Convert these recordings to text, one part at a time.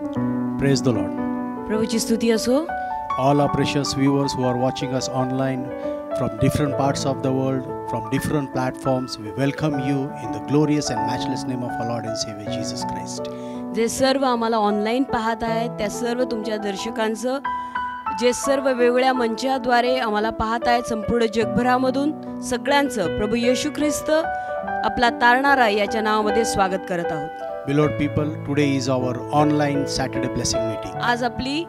Praise the Lord. प्रभूची स्तुती असो. All our precious viewers who are watching us online from different parts of the world, from different platforms, we welcome you in the glorious and matchless name of our Lord and Savior Jesus Christ. जे सर्व आम्हाला online पाहत आहेत त्या सर्व तुमच्या दर्शकांचं, जे सर्व वेगवेगळ्या मंचाद्वारे आम्हाला पाहत आहेत संपूर्ण जगभरामधून, सगळ्यांचं प्रभू येशू ख्रिस्त आपला तारणारा याच्या नावामध्ये स्वागत करत आहोत. Beloved people, today is our online Saturday blessing meeting. आज आपली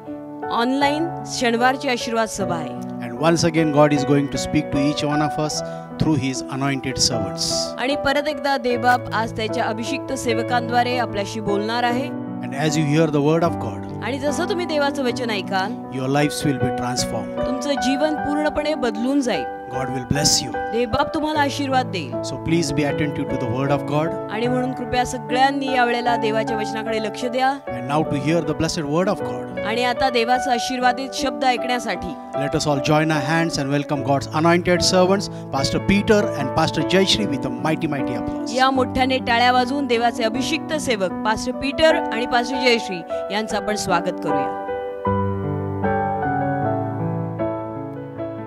ऑनलाईन शनिवारची आशीर्वाद सभा आहे. And once again God is going to speak to each one of us through his anointed servants. आणि परत एकदा देवबाप आज त्याच्या अभिषिक्त सेवकांद्वारे आपल्याशी बोलणार आहे. And as you hear the word of God, आणि जसं तुम्ही देवाचं वचन ऐकाल, your lives will be transformed. तुमचं जीवन पूर्णपणे बदलून जाईल. God will bless you. देवबाप तुम्हाला आशीर्वाद देईल. So please be attentive to the word of God. आणि म्हणून कृपया सगळ्यांनी या वेळेला देवाच्या वचनाकडे लक्ष द्या. And now to hear the blessed word of God. आणि आता देवाचा आशीर्वादित शब्द ऐकण्यासाठी Let us all join our hands and welcome God's anointed servants, Pastor Peter and Pastor Jayashree, with a mighty applause. या मोठ्याने टाळ्या वाजवून देवाचे अभिषिक्त सेवक पास्टर पीटर आणि पास्टर जयश्री यांचं आपण स्वागत करूया.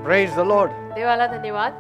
Praise the Lord. देवाला धन्यवाद.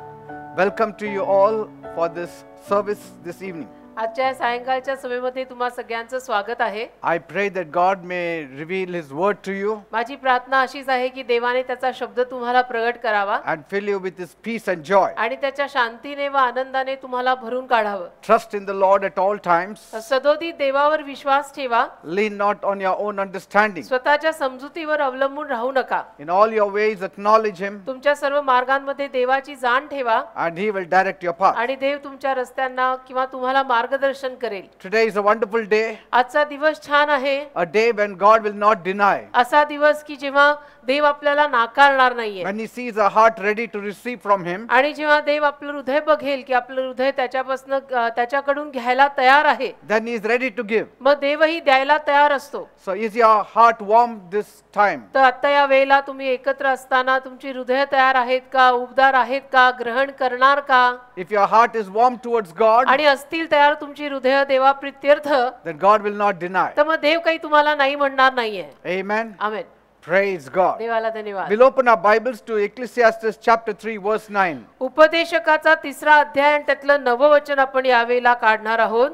Welcome to you all for this service this evening. आजच्या सायंकाळच्या सभेमध्ये तुम्हा सगळ्यांचं स्वागत आहे. I pray that God may reveal His word to you माझी प्रार्थना अशीच आहे की देवाने त्याचा शब्द तुम्हाला प्रगट करावा and fill you with His peace and joy. आणि त्याच्या शांतीने व आनंदाने तुम्हाला भरून काढावं. Trust in the Lord at all times. सदोदित देवावर विश्वास ठेवा. Lean not on your own understanding. स्वतःच्या समजुतीवर अवलंबून राहू नका. In all your ways acknowledge Him तुमच्या सर्व मार्गांमध्ये देवाची जाण ठेवा and He will direct your path. आणि देव तुमच्या रस्त्यांना किंवा तुम्हाला मार्गदर्शन करेल. Today is a wonderful day, आजचा दिवस छान आहे. a day when God will not deny. असा दिवस की जेव्हा देव आपल्याला नाकारणार नाहीये. When He sees a heart ready to receive from Him, आणि जेव्हा देव आपलं हृदय बघेल की आपलं हृदय त्याच्याकडून घ्यायला तयार आहे, then He is ready to give. मग देवही द्यायला तयार असतो. So is your heart warm this time? तर आता या वेळेला तुम्ही एकत्र असताना तुमची हृदय तयार आहेत का, उबदार आहेत का, ग्रहण करणार का? If your heart is warm towards God, आणि असतील तयार तुमची हृदय देवा प्रित्यर्थ, then God will not deny. तर मग देव काही तुम्हाला नाही म्हणणार नाहीये. Amen. आमेन. Praise God. देवाला धन्यवाद. We'll open our Bibles to Ecclesiastes chapter 3 verse 9. उपदेशकाचा 3रा अध्याय आणि त्यातलं 9वं वचन आपण या वेळेला काढणार आहोत.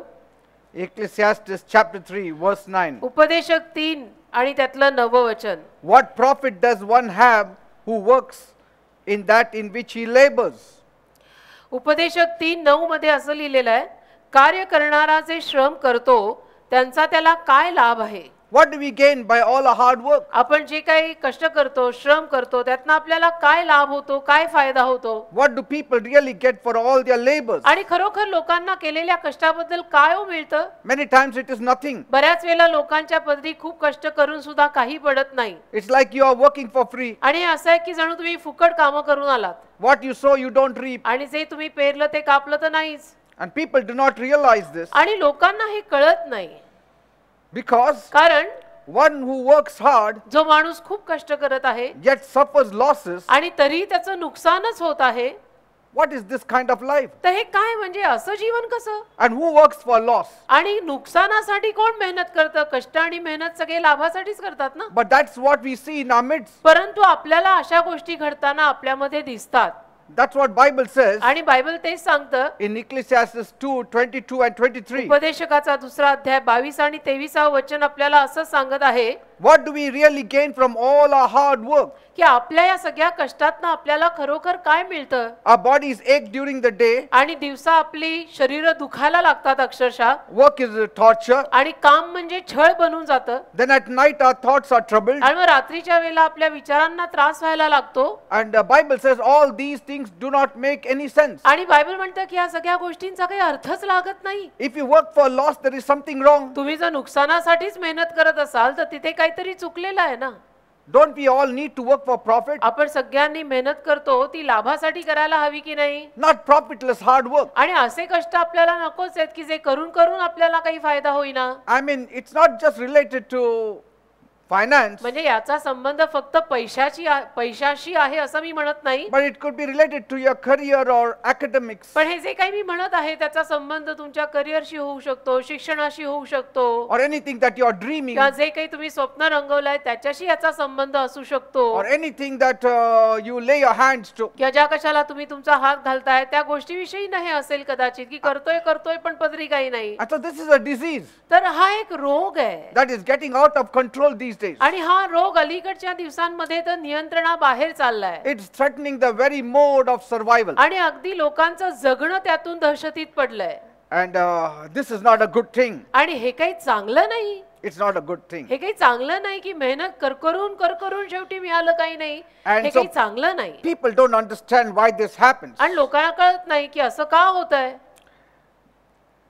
Ecclesiastes chapter 3 verse 9. उपदेशक 3 आणि त्यातलं 9वं वचन. What profit does one have who works in that in which he labors? उपदेशक 3:9 मध्ये असं लिहिलेलं आहे, कार्य करणारा जे श्रम करतो त्यांचा त्याला काय लाभ आहे? What do we gain by all our hard work? आपण जे काही कष्ट करतो, श्रम करतो, त्यातनं आपल्याला काय लाभ होतो, काय फायदा होतो? What do people really get for all their labors? आणि खरोखर लोकांना केलेल्या कष्टाबद्दल काय मिळतं? Many times it is nothing. बऱ्याच वेळेला लोकांच्या पदरी खूप कष्ट करून सुद्धा काही पडत नाही. It's like you are working for free. आणि असं आहे की जणू तुम्ही फुकट कामं करून आलात. What you sow you don't reap. आणि जे तुम्ही पेरलं ते कापलं तर नाहीच. And people do not realize this आणि लोकांना हे कळत नाही. because कारण one who works hard जो माणूस खूप कष्ट करत आहे yet suffers losses, आणि तरी त्याचं नुकसानच होत आहे, what is this kind of life? तर हे काय म्हणजे असं जीवन कसं? And who works for loss? आणि नुकसानासाठी कोण मेहनत करतं? कष्ट आणि मेहनत सगळे लाभासाठीच करतात ना. But that's what we see in our midst. परंतु आपल्याला अशा गोष्टी घडताना आपल्यामध्ये दिसतात. That's what Bible says आणि बायबल तेच सांगतं. in Ecclesiastes 2:22 and 23. उपदेशकाचा 2रा अध्याय 22 आणि 23व वचन आपल्याला असं सांगत आहे, What do we really gain from all our hard work? की आपल्या या सगळ्या कष्टातनं आपल्याला खरोखर काय मिळतं? Our bodies ache during the day. आणि दिवसा आपली शरीर दुखायला लागतात अक्षरशः. Work is a torture. आणि काम म्हणजे छळ बनून जातं. Then at night our thoughts are troubled. आणि मग रात्रीच्या वेळेला आपल्या विचारांना त्रास व्हायला लागतो. And the Bible says all these things do not make any sense. आणि बायबल म्हणतं की या सगळ्या गोष्टींचा काही अर्थच लागत नाही. If you work for loss, there is something wrong. तुम्ही जर नुकसानासाठीच मेहनत करत असाल तर तिथे काहीतरी चुकलेलं आहे ना. Don't we all need to work for profit? आपण सगळ्यांनी मेहनत करतो ती लाभासाठी करायला हवी की नाही? Not profitless hard work. आणि असे कष्ट आपल्याला नकोच आहेत की जे करून करून आपल्याला काही फायदा होईना. I mean, it's not just related to finance, म्हणजे याचा संबंध फक्त पैशाशी आहे असं मी म्हणत नाही, but it could be related to your career or academics, पण हे जे काही मी म्हणत आहे त्याचा संबंध तुमच्या करिअरशी होऊ शकतो, शिक्षणाशी होऊ शकतो, or anything that you are dreaming, किंवा जे काही तुम्ही स्वप्न रंगवलंय त्याच्याशी याचा संबंध असू शकतो, or anything that you lay your hands to. किंवा ज्या कशाला तुम्ही तुमचा हात घालताय त्या गोष्टीविषयी नाही असेल कदाचित, की करतोय पण पदरी काही नाही. And so this is a disease तर हा एक रोग आहे that is getting out of control these days. आणि हा रोग अलीकडच्या दिवसांमध्ये तर नियंत्रणाबाहेर चाललाय It's threatening the very mode of survival. आणि अगदी लोकांचं जगणं त्यातून दहशतीत पडलंय. And this is not a good thing. आणि हे काही चांगलं नाही, It's not a good thing. हे काही चांगलं नाही की मेहनत करून शेवटी मिळालं काही नाही, And हे so काही चांगलं नाही. people don't understand why this happens. आणि लोकांना कळत नाही की असं का होतंय.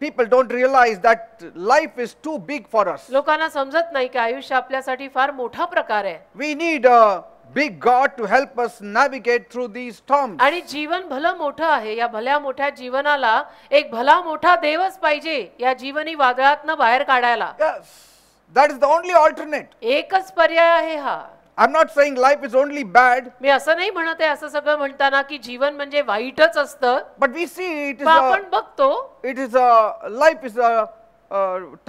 People don't realize that life is too big for us. लोकांना समजत नाही की आयुष्य आपल्यासाठी फार मोठा प्रकार आहे We need a big God to help us navigate through these storms. आणि जीवन भलं मोठं आहे. या भल्या मोठ्या जीवनाला एक भला मोठा देवच पाहिजे या जीवनी वादळातनं बाहेर काढायला. Yes, that is the only alternate. एकच पर्याय आहे हा. I'm not saying life is only bad, मी असं नाही म्हणत आहे असं सगळं म्हणताना की जीवन म्हणजे वाईटच असतं, but we see it is पण आपण बघतो life is a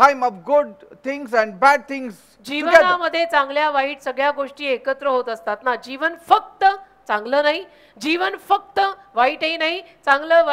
time of good things and bad things together. जीवनामध्ये चांगल्या वाईट सगळ्या गोष्टी एकत्र होत असतात ना. जीवन फक्त चांगलं नाही, जीवन फक्त वाईटही नाही, चांगलं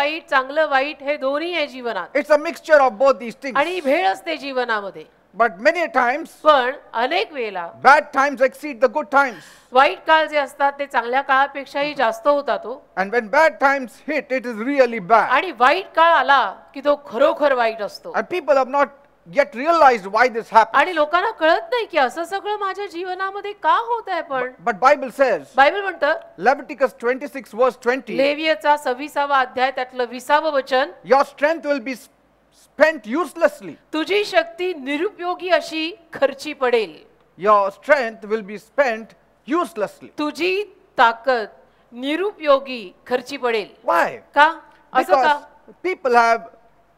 वाईट हे दोन्ही आहे जीवनात. It's a mixture of both these things. आणि भेळ असते जीवनामध्ये. But many times पण अनेक वेळेला bad times exceed the good times. वाईट काळ जे असतात ते चांगल्या काळापेक्षाही जास्त होतात हो. And when bad times hit, it is really bad. आणि वाईट काळ आला की तो खरोखर वाईट असतो. And people have not yet realized why this happens. आणि लोकांना कळत नाही की असं सगळं माझ्या जीवनामध्ये का होत आहे. पण But Bible says, बायबल म्हणतं Leviticus 26 verse 20, लेवियचा 26वा अध्याय त्यातलं 20वे वचन, your strength will be spent uselessly. तुझी शक्ती निरुपयोगी अशी खर्ची पडेल. Your strength will be spent uselessly. तुझी ताकद निरुपयोगी खर्ची पडेल. Why? का असं का? Because people have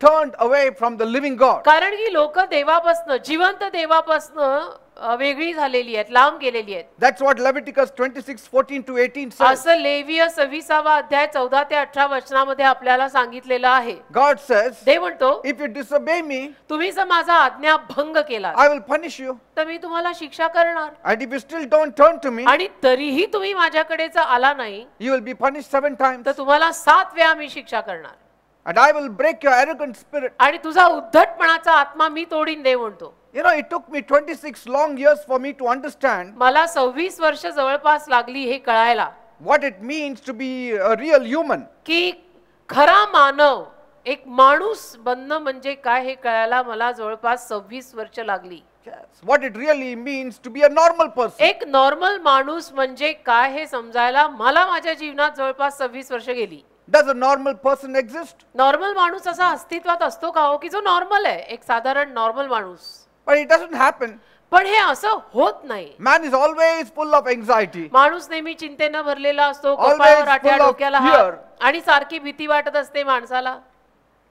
turned away from the living God. कारण की लोक देवापासनं, जिवंत देवापासनं वेगळी झालेली आहेत, लांब गेलेली आहेत. That's what Leviticus 26:14 to 18 says. असं लेविय 26वा अध्याय 14 ते 18 वचनामध्ये आपल्याला सांगितलेलं आहे. God says, देव म्हणतो, if you disobey me, तुम्ही जर माझा आज्ञा भंग केला I will punish you. तर मी तुम्हाला शिक्षा करणार. And if you still don't turn to me, आणि तरीही तुम्ही माझ्याकडे जर आला नाही you will be punished 7 times. तर तुम्हाला 7 वेळा मी शिक्षा करणार. And I will break your arrogant spirit. आणि तुझा उद्धटपणाचा आत्मा मी तोडीन, देव म्हणतो. You know, it took me 26 long years for me to understand मला 26 वर्ष जवळपास लागली हे कळायला what it means to be a real human. की खरा मानव, एक माणूस बनणं म्हणजे काय हे कळायला मला जवळपास 26 वर्ष लागली. Yes. What it really means to be a normal person. एक नॉर्मल माणूस म्हणजे काय हे समजायला मला माझ्या जीवनात जवळपास 26 वर्ष गेली. Does a normal person exist? Normal माणूस असा अस्तित्वात असतो का हो, की जो नॉर्मल आहे, एक साधारण नॉर्मल माणूस. But it doesn't happen. पण हे असं होत नाही. Man is always full of anxiety. माणूस नेहमी चिंतेनं भरलेला असतो, Always कपाळावर आठ्या, full of डोक्याला fear. हात, आणि सारखी भीती वाटत असते माणसाला.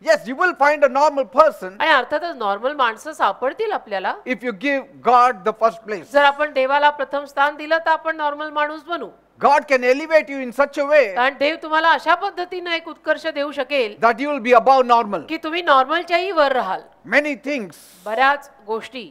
Yes, you will find a normal person आणि अर्थातच नॉर्मल माणसं सापडतील आपल्याला if you give God the first place. जर आपण देवाला प्रथम स्थान दिलं तर आपण नॉर्मल माणूस बनू. God can elevate you in such a way कारण देव तुम्हाला अशा पद्धतीने एक उत्कर्ष देऊ शकेल that you will be above normal. की तुम्ही नॉर्मलच्याही वर राहाल. Many things बऱ्याच गोष्टी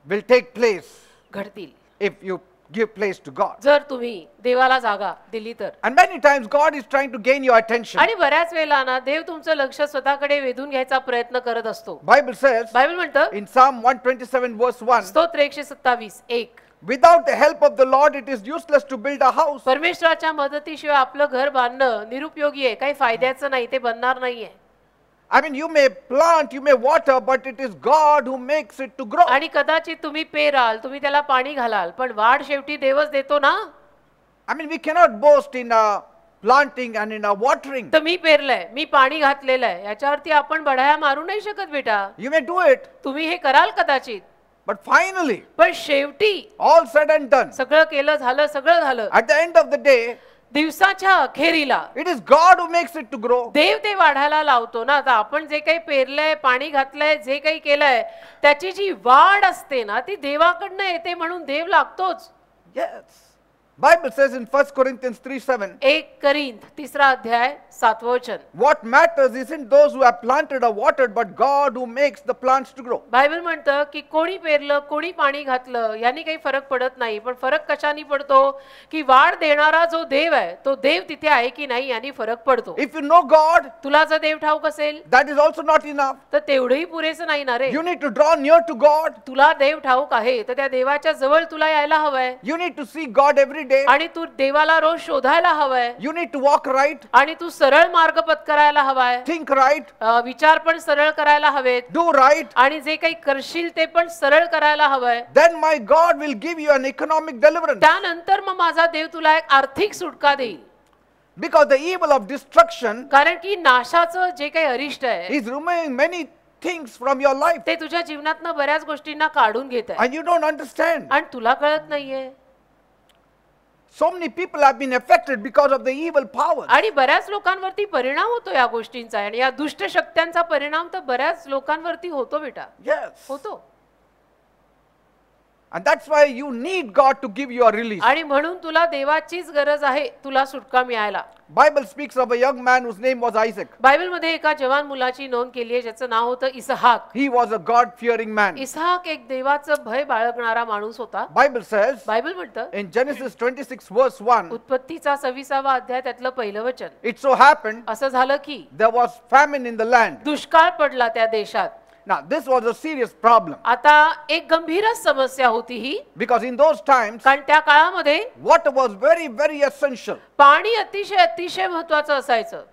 will take place घडतील if you give place to God. जर तुम्ही देवाला जागा दिली तर. And many times God is trying to gain your attention. आणि बऱ्याच वेळेला ना देव तुमचं लक्ष स्वतःकडे वेधून घ्यायचा प्रयत्न करत असतो. Bible says बायबल म्हणतं in Psalm 127 verse 1, स्तोत्र 127:1, without the help of the Lord it is useless to build a house. परमेश्वराच्या मदतीशिवाय आपलं घर बांधणं निरुपयोगी आहे, काही फायद्याचं नाही, ते बनणार नाहीये. I mean, you may plant, you may water, but it is God who makes it to grow. आणि कदाचित तुम्ही पेराल, तुम्ही त्याला पाणी घालाल, पण वाढ शेवटी देवच देतो ना. I mean, we cannot boast in planting and in watering. तर मी पेरलंय, मी पाणी घातलेलं आहे, याच्यावरती आपण बढाया मारू नाही शकत बेटा. You may do it, तुम्ही हे कराल कदाचित, but finally, पण शेवटी all said and done, सगळं केलं झालं, सगळं झालं, at the end of the day, दिवसाच्या अखेरीला It is God who makes it to grow. देव ते वाढायला लावतो ना. आता आपण जे काही पेरलंय, पाणी घातलंय, जे काही केलंय, त्याची जी वाढ असते ना ती देवाकडनं येते, म्हणून देव लागतोच. Yes. Bible says in 1 Corinthians 3:7. 1 Corinth 3 अध्याय 7 वचन. What matters isn't those who have planted or watered, but God who makes the plants to grow. Bible म्हणतं की कोणी पेरलं, कोणी पाणी घातलं, यांनी काही फरक पडत नाही, पण फरक कशाने पडतो की वाढ देणारा जो देव आहे तो देव तिथे आहे की नाही यांनी फरक पडतो. If you know God, तुला जर देव ठाऊक असेल that is also not enough. तर तेवढंही पुरेसं नाही ना रे. You need to draw near to God. तुला देव ठाऊक आहे तर त्या देवाच्या जवळ तुला यायला हवंय, You need to see God every day. आणि तू देवाला रोज शोधायला हवंय, You need to walk right, आणि तू सरळ मार्ग पत्करायला हवाय, think right, विचार पण सरळ करायला हवेत, do right. आणि जे काही करशील ते पण सरळ करायला हवंय. Then my God will give you an economic deliverance. त्यानंतर मग माझा देव तुला एक आर्थिक सुटका देईल. Because the evil of destruction कारण की नाशाचं जे काही अरिष्ट आहे is removing many things from your life. ते तुझ्या जीवनातनं बऱ्याच गोष्टींना काढून घेत आहे And you don't understand. आणि तुला कळत नाहीये. So many people have been affected because of the evil powers. आणि बऱ्याच लोकांवरती परिणाम होतो या गोष्टींचा, आणि या दुष्ट शक्त्यांचा परिणाम तर बऱ्याच लोकांवरती होतो बेटा, Yes. होतो. And that's why you need God to give you a release. आणि म्हणून तुला देवाचीच गरज आहे तुला सुटका मिळायला. Bible speaks of a young man whose name was Isaac. Bible मध्ये एका जवान मुलाची नोंद केली आहे ज्याचं नाव होतं इसहाक. He was a God-fearing man. इसहाक एक देवाचं भय बाळगणारा माणूस होता. Bible says बायबल म्हणतं in Genesis 26 verse 1, उत्पत्तीचा 26वा अध्याय त्यातलं पहिलं वचन, it so happened असं झालं की there was famine in the land. दुष्काळ पडला त्या देशात. Now this was a serious problem आता एक गंभीरच समस्या होती ही, because in those times कारण त्या काळामध्ये water was very, very essential. पाणी अतिशय अतिशय महत्वाचं असायचं.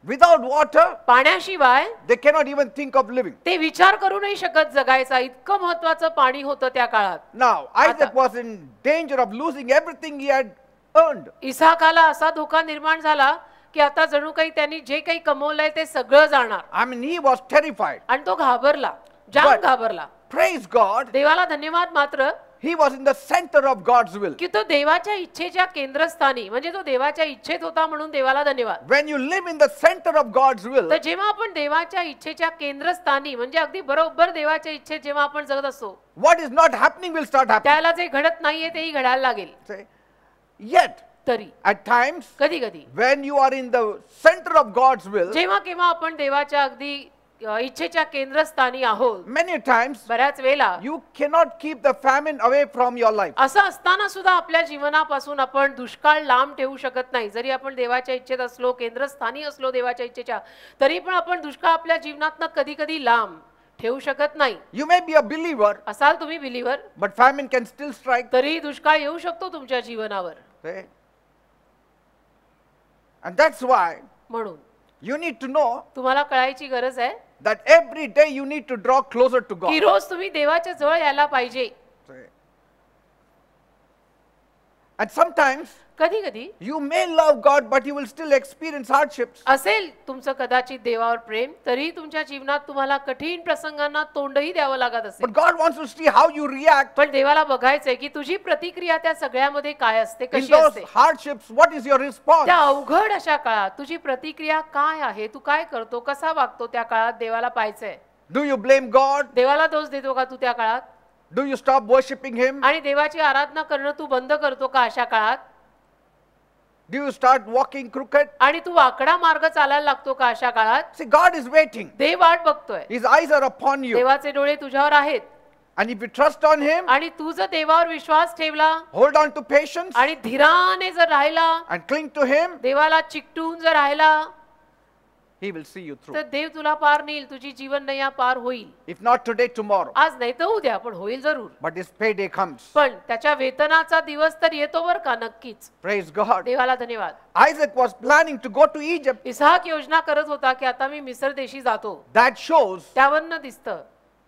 Without water, पाण्याशिवाय they cannot even think of living. ते विचार करू नाही शकत जगायचा, इतकं महत्वाचं पाणी होतं त्या काळात. Now Isaac आता- was in danger of losing everything he had earned. इसहाकाला असा धोका निर्माण झाला की आता जणू काही त्यांनी जे काही कमवलंय ते सगळं जाणार, I mean, he was terrified. आणि तो घाबरला, जाम But- घाबरला. Praise God, देवाला धन्यवाद मात्र he was in the center of God's will. की तो देवाच्या इच्छेच्या केंद्रस्थानी, म्हणजे तो देवाच्या इच्छेत होता म्हणून देवाला धन्यवाद. When you live in the center of God's will, तर जेव्हा आपण देवाच्या इच्छेच्या केंद्रस्थानी, म्हणजे अगदी बरोबर देवाच्या इच्छेत जेव्हा आपण जगत असतो, what is not happening will start happening. त्याला जे घडत नाहीये तेही घडायला लागेल. Say, yet, तरी at times, कधी कधी when you are in the center of God's will, जेव्हा केव्हा आपण देवाच्या अगदी इच्छेच्या केंद्रस्थानी आहोत, many times बऱ्याच वेळेला you cannot keep the famine away from your life. असं असताना सुद्धा आपल्या जीवनापासून आपण दुष्काळ लांब ठेवू शकत नाही. जरी आपण देवाच्या इच्छेत असलो, केंद्रस्थानी असलो देवाच्या इच्छेच्या, तरी पण आपण दुष्काळ आपल्या जीवनातनं कधी कधी लांब ठेवू शकत नाही. You may be a believer, असाल तुम्ही believer, but famine can still strike. तरी दुष्काळ येऊ शकतो तुमच्या जीवनावर. Say, and that's why म्हणून you need to know तुम्हाला कळायची गरज आहे that every day you need to draw closer to की God. रोज तुम्ही देवाच्या जवळ यायला पाहिजे. Say, and sometimes कधी कधी you may love God, but you will still experience hardships. असेल तुमचं कदाचित देवावर प्रेम, तरी तुमच्या जीवनात तुम्हाला कठीण प्रसंगांना तोंडही द्यावं लागत असेल. But God wants to see how you react पण देवाला बघायचंय की तुझी प्रतिक्रिया त्या सगळ्यामध्ये काय असते, in कशी those असते. hardships. What is your response? त्या अवघड अशा काळात तुझी प्रतिक्रिया काय आहे, तू काय करतो, कसा वागतो त्या काळात देवाला पाहायचंय. Do you blame God? देवाला दोष देतो का तू त्या काळात, Do you stop worshiping Him? आणि देवाची आराधना करणं तू बंद करतो का अशा काळात, Do you start walking crooked? आणि तू वाकडा मार्ग चालायला लागतो का अशा काळात. See, God is waiting. देव वाट बघतोय, His eyes are upon you. देवाचे डोळे तुझ्यावर आहेत, And if you trust on Him, आणि तू जर देवावर विश्वास ठेवला hold on to patience आणि धीराने जर राहिला, and cling to Him, देवाला चिकटून जर राहिला, He will see you through. तर देव तुला पार नेईल, तुझी जीवन नैया पार होईल. If not today, tomorrow. आज नाही तर उद्या, पण होईल जरूर. But His payday comes. पण त्याच्या वेतनाचा दिवस तर येतो बर का, नक्कीच. Praise God. देवाला धन्यवाद. Isaac was planning to go to Egypt. इसहाक योजना करत होता की आता मी मिस्र देशी जातो. That shows त्यावरनं दिसतं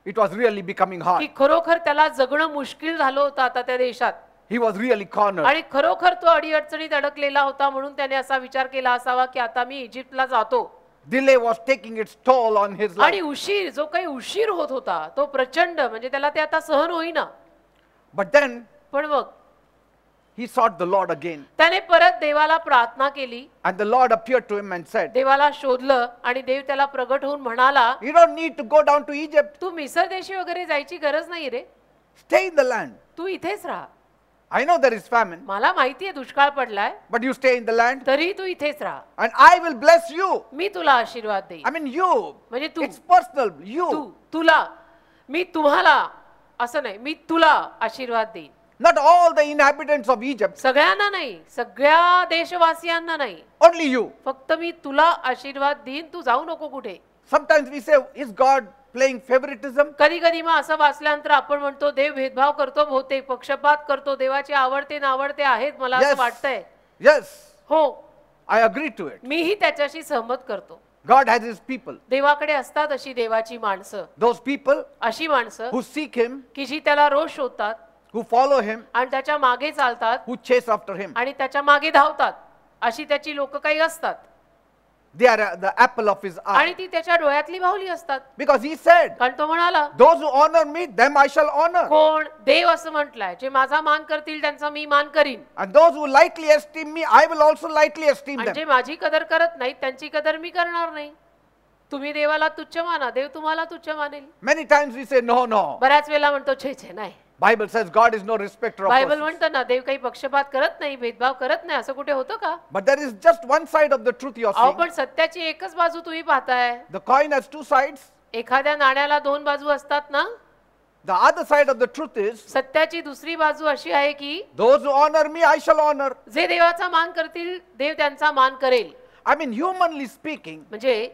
it was really becoming की hard. खरोखर त्याला जगणं मुश्किल झालं होतं आता त्या देशात, He was really cornered. आणि खरोखर तो अडीअडचणीत अडकलेला होता. म्हणून त्याने असा विचार केला असावा की आता मी इजिप्तला जातो. Delay was taking its toll on his आणि life. उशीर, जो काही उशीर होत होता तो प्रचंड, म्हणजे त्याला ते आता सहन होईना. But then पण मग he sought the Lord again. त्याने परत देवाला प्रार्थना केली, And the Lord appeared to him and said, देवाला शोधलं आणि देव त्याला प्रगट होऊन म्हणाला, you don't need to go down to Egypt. तू मिसर देशी वगैरे जायची गरज नाही रे, Stay in the land. तू इथेच राहा. I know there is famine, मला माहितीये दुष्काळ पडलाय, but you stay in the land तरी तू इथेच राहा. and I will bless you. मी तुला आशीर्वाद देईन. I mean you. म्हणजे तू, It's personal. You. तुला, मी तुम्हाला असं नाही, मी तुला आशीर्वाद देईन. Not all the inhabitants of Egypt. सगळ्यांना नाही, सगळ्या देशवासियांना नाही, Only you. फक्त मी तुला आशीर्वाद देईन, तू जाऊ नको कुठे. Sometimes we say, is God playing favoritism? कधी कधी मग असं वाचल्यानंतर आपण म्हणतो देव भेदभाव करतो, बहुतेक पक्षपात करतो, देवाचे आवडते नावडते आहेत, मला असं वाटतंय. Yes. हो, I agree to it. मीही त्याच्याशी सहमत करतो. God has his people. देवाकडे असतात अशी देवाची माणसं, Those people अशी माणसं who seek him, की जी त्याला रोज शोधतात who follow him, आणि त्याच्या मागे चालतात who chase after him. आणि त्याच्या मागे धावतात, अशी त्याची लोक काही असतात. They are the apple of his eye. आणि ती त्याच्या डोळ्यातली भावली असतात. Because he said, कारण तो म्हणाला, those who honor me, them I shall honor. कोण देव असं म्हटलंय, जे माझा मान करतील त्यांचा मी मान करीन, And those who lightly esteem me, I will also lightly esteem आणि जे them. माझी कदर करत नाहीत त्यांची कदर मी करणार नाही. तुम्ही देवाला तुच्छ माना, देव तुम्हाला तुच्छ मानेल. Many times we say, no, no. बऱ्याच वेळेला म्हणतो छे छे नाही. Bible says God is no respecter of Bible persons. म्हणतं ना, देव काही पक्षपात करत नाही, भेदभाव करत नाही. असं कुठे होतं का? But there is just one side of the truth you are अहो seeing. पण सत्याची एकच बाजू तुम्ही पाहताय. The coin has two sides. एखाद्या नाण्याला दोन बाजू असतात ना. The other side of the truth is, सत्याची दुसरी बाजू अशी आहे की those who honor me, I shall honor. जे देवाचा मान करतील देव त्यांचा मान करेल. I mean, humanly speaking, म्हणजे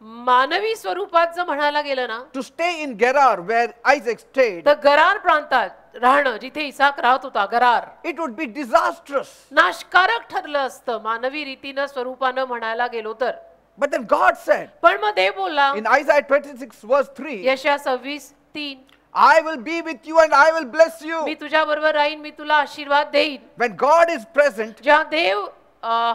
मानवी स्वरूपात जर म्हणायला गेलं ना, to stay in Gerar where Isaac stayed, तर गरार प्रांतात राहणं, जिथे इसाक राहत होता, गरार, it would be disastrous. नाशकारक ठरलं असतं मानवी रीतीनं स्वरूपानं म्हणायला गेलो तर. But then God said पण मग देव बोलला in Isaiah 26 verse 3, यशया 26:3, I will be with you and I will bless you. मी तुझ्या बरोबर राहीन, मी तुला आशीर्वाद देईन. When God is present, जेव्हा देव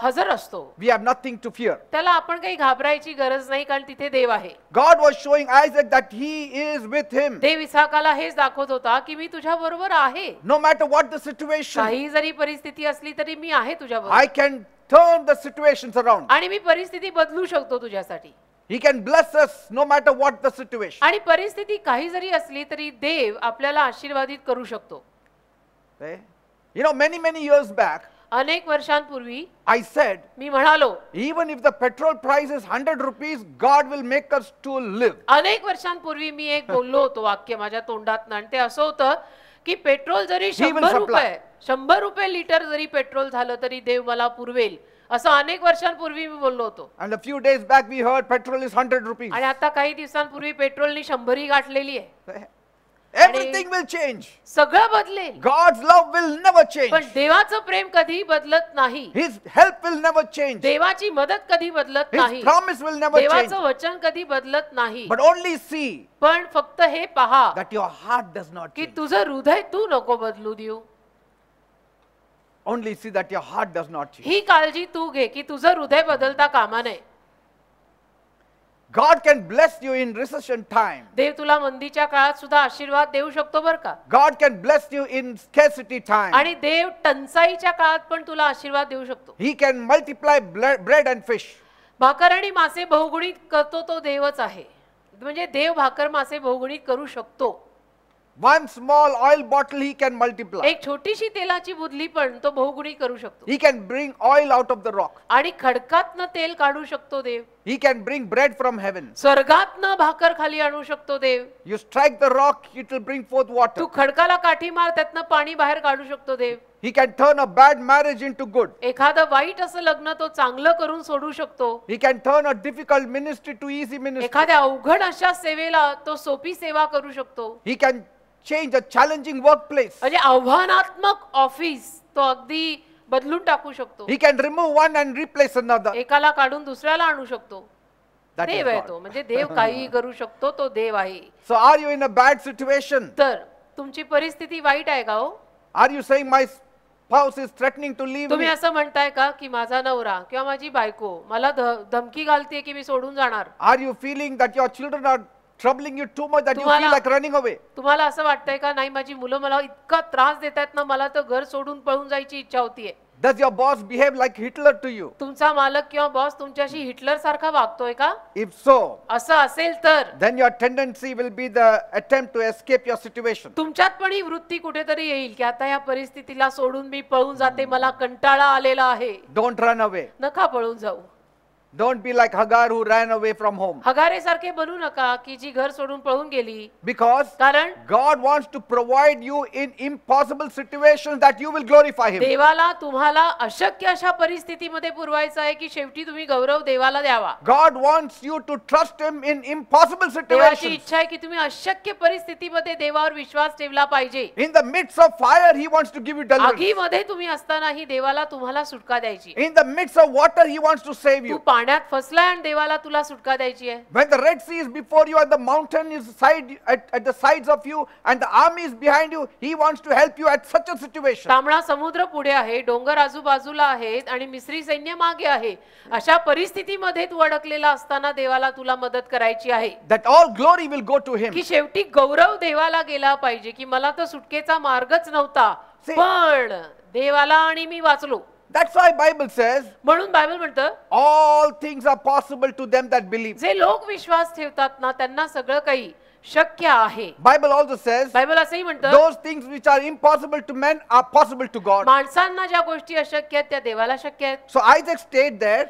हजर असतो we have nothing to fear. त्याला आपण काही घाबरायची गरज नाही, कारण तिथे देव आहे. God was showing Isaac that he is with him. देव इसाकाला हेच दाखवत होता की मी तुझ्या बरोबर आहे. No matter what the situation, काही जरी परिस्थिती असली तरी मी आहे तुझ्या बरोबर, I can turn the situations around. आणि मी परिस्थिती बदलू शकतो तुझ्यासाठी. He can bless us no matter what the situation. आणि परिस्थिती काही जरी असली तरी देव आपल्याला आशीर्वादित करू शकतो. Okay? You know, many years back, अनेक वर्षांपूर्वी I said, मी म्हणालो, even if the petrol price is 100 rupees, God will make us to live. अनेक वर्षांपूर्वी मी एक बोललो होतो वाक्य माझ्या तोंडात, आणि ते असं होतं की पेट्रोल जरी He will 100 रुपये लिटर जरी पेट्रोल झालं तरी देव मला पुरवेल, असं अनेक वर्षांपूर्वी मी बोललो होतो. And a few days back we heard petrol is 100 rupees. आणि आता काही दिवसांपूर्वी पेट्रोलनी 100 गाठलेली आहे. Everything will change. सगळं बदलेल, God's love will never change. पण देवाचं प्रेम कधी बदलत नाही. His help will never change. देवाची मदत कधी बदलत His नाही. promise will never change. देवाचं वचन कधी बदलत नाही. But only see पण फक्त हे पहा that your heart does not की change. तुझं हृदय तू नको बदलू देऊ. Only see that your heart does not change. ही काळजी तू घे की तुझं हृदय बदलता कामा नये. God can bless you in recession time. देव तुला मंदीच्या काळात सुद्धा आशीर्वाद देऊ शकतो बर का. God can bless you in scarcity time. आणि देव टंचाईच्या काळात पण तुला आशीर्वाद देऊ शकतो. He can multiply bread and fish. भाकर आणि मासे बहुगुणित करतो तो देवच आहे. म्हणजे देव भाकर मासे बहुगुणित करू शकतो. One small oil bottle he can multiply. एक छोटीशी तेलाची बुदली पण तो बहुगुणित करू शकतो. He can bring oil out of the rock. आणि खडकातनं तेल काढू शकतो देव. He can bring bread from heaven. स्वर्गातनं भाकर खाली आणू शकतो देव. You strike the rock, it will bring forth water. तू खडकाला काठी मार, त्यातनं पाणी बाहेर काढू शकतो देव. He can turn a bad marriage into good. एखादं वाईट असं लग्न तो चांगलं करून सोडू शकतो. He can turn a difficult ministry to easy ministry. एखाद्या अवघड अशा सेवेला तो सोपी सेवा करू शकतो. He can change a challenging workplace. म्हणजे आव्हानात्मक ऑफिस तो अगदी बदलून टाकू शकतो. He can remove one and replace another. एकाला काढून दुसऱ्याला आणू शकतो. That is देव आहे God. तो, म्हणजे देव काही करू शकतो, तो देव आहे. So are you in a bad situation? तर तुमची परिस्थिती वाईट आहे का हो? Are you saying my spouse is threatening to leave तुम्ही me? असं म्हणताय का की माझा नवरा किंवा माझी बायको मला धमकी घालते की मी सोडून जाणार? Are you feeling that your children are troubling you too much that you तुम्हाला- feel like running away? तुम्हाला असं वाटतंय का नाही माझी मुलं मला इतका त्रास देतात ना मला तर घर सोडून पळून जायची इच्छा होतीये. Does your boss behave like Hitler to you? तुमचा मालक किंवा बॉस तुमच्याशी हिटलर सारखा वागतोय का? If so, असं असेल तर then your tendency will be the attempt to escape your situation. तुमच्यात पण ही वृत्ती कुठेतरी येईल की आता या परिस्थितीला सोडून मी पळून जाते, मला कंटाळा आलेला आहे. Don't run away. नका पळून जाऊ. Don't be like Hagar who ran away from home. हगारे सारखे बनू नका की जी घर सोडून पळून गेली. Because कारण God wants to provide you in impossible situations that you will glorify Him. देवाला तुम्हाला अशक्य अशा परिस्थितीमध्ये पुरवायचं आहे की शेवटी तुम्ही गौरव देवाला द्यावा. God wants you to trust Him in impossible देवाची situations. इच्छा आहे की तुम्ही अशक्य परिस्थितीमध्ये देवावर विश्वास ठेवला पाहिजे. In the midst of fire, He wants to give you deliverance. आगीमध्ये तुम्ही असतानाही देवाला तुम्हाला सुटका द्यायची. In the midst of water, He wants to save Tu you. पाण्यात फसलाय आणि देवाला तुला सुटका द्यायची आहे. When the Red Sea is before you and the mountain is at the sides of you and the army is behind you, He wants to help you at such a situation. तांबडा समुद्र पुढे आहे, डोंगर आजूबाजूला आहेत आणि मिस्री सैन्य मागे आहे. अशा परिस्थितीमध्ये तू अडकलेला असताना देवाला तुला मदत करायची आहे. That all glory will go to Him. की शेवटी गौरव देवाला गेला पाहिजे की मला तर सुटकेचा मार्गच नव्हता See- पण देवाला आणि मी वाचलो. That's why Bible says, म्हणून बायबल म्हणतं all things are possible to them that believe. जे लोक विश्वास ठेवतात ना त्यांना सगळं काही शक्य आहे. Bible also says, बायबल असंही म्हणतं those things which are impossible to men are possible to God. माणसांना ज्या गोष्टी अशक्य आहेत त्या देवाला शक्य आहेत. So Isaac stayed there,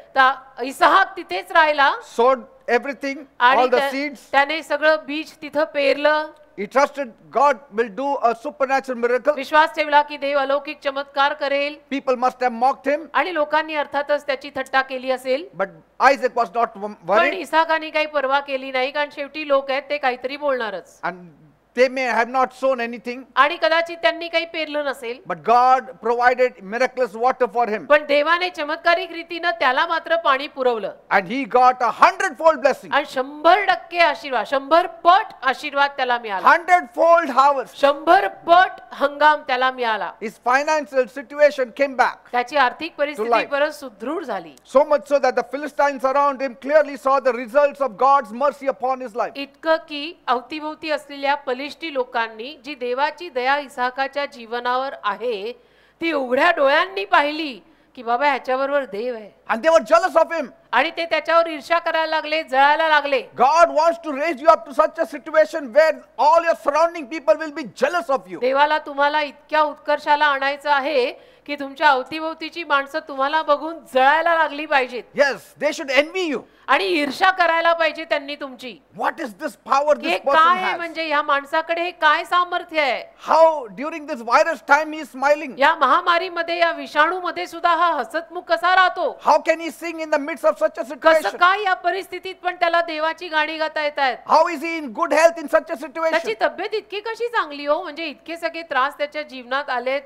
इसहाक तिथेच राहिला sowed everything, आणि all the seeds. त्याने सगळं बीज तिथं पेरलं. He trusted God will do a supernatural miracle. विश्वास ठेवला की देव अलौकिक चमत्कार करेल. People must have mocked him, आणि लोकांनी अर्थातच त्याची थट्टा केली असेल. but Isaac was not पण worried. इसाकाने काही पर्वा केली नाही कारण शेवटी लोक आहेत ते काहीतरी बोलणारच. And they may have not sown anything, आणि कदाचित त्यांनी काही पेरलं नसेल. but God provided miraculous water for him. पण देवाने चमत्कारिक रीतीनं त्याला मात्र पाणी पुरवलं. And he got 100-fold blessing. आणि 100% आशीर्वाद, 100 पट आशीर्वाद त्याला मिळाला. 100-fold harvest. 100 पट हंगाम त्याला मिळाला. His financial situation came back. त्याची आर्थिक परिस्थिती life. परत सुदृढ झाली. So much so that the Philistines around him clearly saw the results of God's mercy upon his life. इतकं की अवतीभोवती असलेल्या बलिष्ठी लोकांनी जी देवाची दया इसाकाच्या जीवनावर आहे ती उघड्या डोळ्यांनी पाहिली की बाबा ह्याच्याबरोबर देव आहे. And they were jealous of him. आणि ते त्याच्यावर ईर्ष्या करायला लागले, जळायला लागले. God wants to raise you up to such a situation where all your surrounding people will be jealous of you. देवाला तुम्हाला इतक्या उत्कर्षाला आणायचं आहे की तुमच्या अवतीभोवतीची माणसं तुम्हाला बघून जळायला लागली पाहिजेत. Yes, they should envy you. आणि ईर्ष्या करायला पाहिजे त्यांनी तुमची. What is this power हे this person काय आहे has? म्हणजे ह्या माणसाकडे हे काय सामर्थ्य आहे. How during this virus time he is smiling? या महामारीमध्ये या विषाणूमध्ये सुद्धा हा हसतमुख कसा राहतो. How can he sing in the midst of such a कसं situation? काय या परिस्थितीत पण त्याला देवाची गाणी गाता येत आहेत. How is he in good health in such a त्याची situation? तब्येत इतकी कशी चांगली हो, म्हणजे इतके सगळे त्रास त्याच्या जीवनात आलेत.